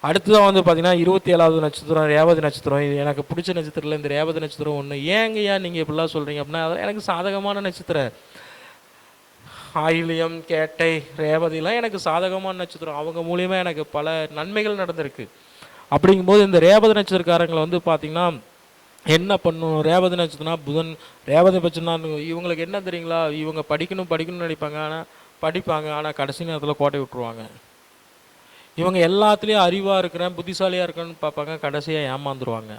அடுத்ததான் வந்து பார்த்தீங்கன்னா 27வது நட்சத்திரம் ரேவதி நட்சத்திரம். இது எனக்கு பிடிச்ச நட்சத்திரத்தில் இந்த ரேவதி நட்சத்திரம் ஒன்று. ஏங்கய்யா நீங்கள் இப்படிலாம் சொல்கிறீங்க அப்படின்னா, அதெல்லாம் எனக்கு சாதகமான நட்சத்திரம். ஆயிலியம், கேட்டை, ரேவதிலாம் எனக்கு சாதகமான நட்சத்திரம். அவங்க மூலியமாக எனக்கு பல நன்மைகள் நடந்திருக்கு. அப்படிங்கும்போது இந்த ரேவதி நட்சத்திரக்காரங்களை வந்து பார்த்திங்கன்னா என்ன பண்ணும், ரேவதி நட்சத்திரம்னா புதன். ரேவதி பட்சம்னா இவங்களுக்கு என்ன தெரியுங்களா, இவங்க படிக்கணும் படிக்கணும்னு நினைப்பாங்க, ஆனால் படிப்பாங்க, ஆனால் கடைசி நேரத்தில் கோட்டை விட்டுருவாங்க. இவங்க எல்லாத்துலேயும் அறிவாக இருக்கிறேன் புத்திசாலியாக இருக்கிறேன்னு பார்ப்பாங்க, கடைசியாக ஏமாந்துருவாங்க.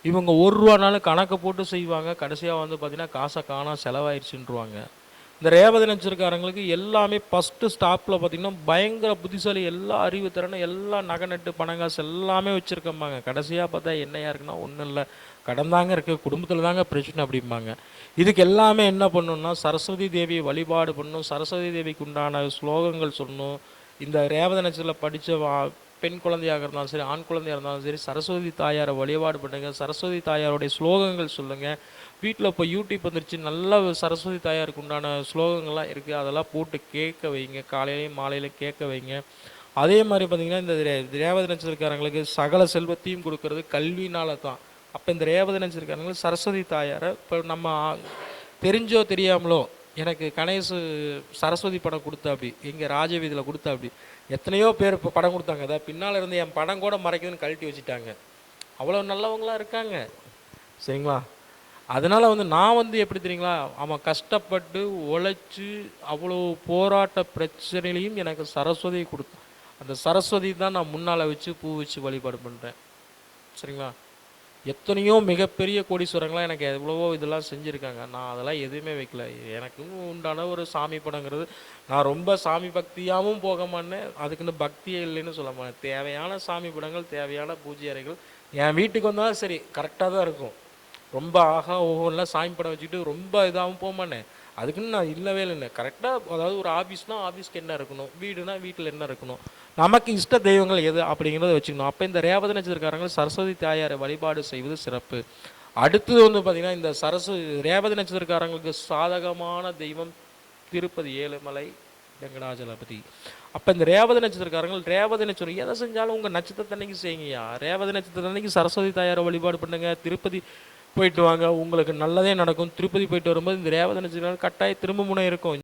இவங்க ஒரு ரூபானாலும் கணக்கை போட்டு செய்வாங்க, கடைசியாக வந்து பார்த்திங்கன்னா காசை காணா செலவாயிடுச்சுன்றுவாங்க. இந்த ரேவதி நட்சத்திரக்காரங்களுக்கு எல்லாமே ஃபஸ்ட்டு ஸ்டாப்பில் பார்த்திங்கன்னா பயங்கர புத்திசாலி, எல்லா அறிவு திறனும் எல்லா நகை நட்டு பணங்காசு எல்லாமே வச்சுருக்கம்பாங்க. கடைசியாக பார்த்தா என்னையா இருக்குன்னா ஒன்றும் இல்லை, கடன் தாங்க இருக்குது, குடும்பத்தில் தாங்க பிரச்சனை அப்படிம்பாங்க. இதுக்கு எல்லாமே என்ன பண்ணணும்னா சரஸ்வதி தேவியை வழிபாடு பண்ணணும், சரஸ்வதி தேவிக்கு உண்டான ஸ்லோகங்கள் சொல்லணும். இந்த ரேவதி நட்சத்திரத்தில் படித்த பெண் குழந்தையாக இருந்தாலும் சரி ஆண் குழந்தையாக இருந்தாலும் சரி சரஸ்வதி தாயாரை வழிபாடு பண்ணுங்கள், சரஸ்வதி தாயாருடைய ஸ்லோகங்கள் சொல்லுங்கள். வீட்டில் இப்போ யூடியூப் வந்துருச்சு, நல்ல சரஸ்வதி தாயாருக்கு உண்டான ஸ்லோகங்கள்லாம் இருக்குது, அதெல்லாம் போட்டு கேட்க வைங்க, காலையிலையும் மாலையிலையும் கேட்க வைங்க. அதே மாதிரி பார்த்திங்கன்னா இந்த ரேவதி நட்சத்திரக்காரங்களுக்கு சகல செல்வத்தையும் கொடுக்கறது கல்வினால தான். அப்போ இந்த ரேவதி நட்சத்திரக்காரங்களுக்கு சரஸ்வதி தாயாரை இப்போ நம்ம தெரிஞ்சோ தெரியாமலோ, எனக்கு கணேசு சரஸ்வதி படம் கொடுத்தா அப்படி எங்கள் ராஜவீதியில் கொடுத்தா அப்படி எத்தனையோ பேர் இப்போ படம் கொடுத்தாங்க, அதான் பின்னால் இருந்து என் படம் கூட மறைக்குதுன்னு கழட்டி வச்சுட்டாங்க. அவ்வளோ நல்லவங்களாக இருக்காங்க சரிங்களா. அதனால் வந்து நான் வந்து எப்படி தெரியுங்களா, அவன் கஷ்டப்பட்டு உழைச்சி அவ்வளோ போராட்ட பிரச்சனையிலையும் எனக்கு சரஸ்வதியை கொடுத்தான். அந்த சரஸ்வதி தான் நான் முன்னால் வச்சு பூ வச்சு வழிபாடு பண்ணுறேன் சரிங்களா. எத்தனையோ மிகப்பெரிய கோடீஸ்வரங்களாம் எனக்கு எவ்வளவோ இதெல்லாம் செஞ்சுருக்காங்க, நான் அதெல்லாம் எதுவுமே வைக்கல. எனக்கும் உண்டான ஒரு சாமி படங்கிறது, நான் ரொம்ப சாமி பக்தியாகவும் போக மாட்டேன், அதுக்குன்னு பக்தியே இல்லைன்னு சொல்ல மாட்டேன். தேவையான சாமி படங்கள் தேவையான பூஜை அறைகள் என் வீட்டுக்கு வந்தாலும் சரி கரெக்டாக தான் இருக்கும். ரொம்ப ஆகா ஓஹோலாம் சாமி படம் வச்சுக்கிட்டு ரொம்ப இதாகவும் போக மாட்டேன், அதுக்குன்னு நான் இல்லவே இல்லை. கரெக்டாக அதாவது ஒரு ஆஃபீஸ்னால் ஆஃபீஸ்க்கு என்ன இருக்கணும், வீடுனா வீட்டில் என்ன இருக்கணும், நமக்கு இஷ்ட தெய்வங்கள் எது அப்படிங்கிறத வச்சுக்கணும். அப்போ இந்த ரேவதி நட்சத்திரக்காரங்க சரஸ்வதி தாயாரை வழிபாடு செய்வது சிறப்பு. அடுத்தது வந்து பார்த்திங்கன்னா இந்த ரேவதி நட்சத்திரக்காரங்களுக்கு சாதகமான தெய்வம் திருப்பதி ஏழுமலை வெங்கடாஜலபதி. அப்போ இந்த ரேவதி நட்சத்திரக்காரங்கள் ரேவதி நட்சத்திரம் எதை செஞ்சாலும் உங்கள் நட்சத்திரத்தன்னைக்கு செய்யுங்கய்யா. ரேவதி நட்சத்திரத்தன்னைக்கு சரஸ்வதி தாயாரை வழிபாடு பண்ணுங்க, திருப்பதி போயிட்டு வாங்க, உங்களுக்கு நல்லதே நடக்கும். திருப்பதி போயிட்டு வரும்போது இந்த ரேவதி நட்சத்திரம் கட்டாயம் திரும்ப முனை இருக்கும்.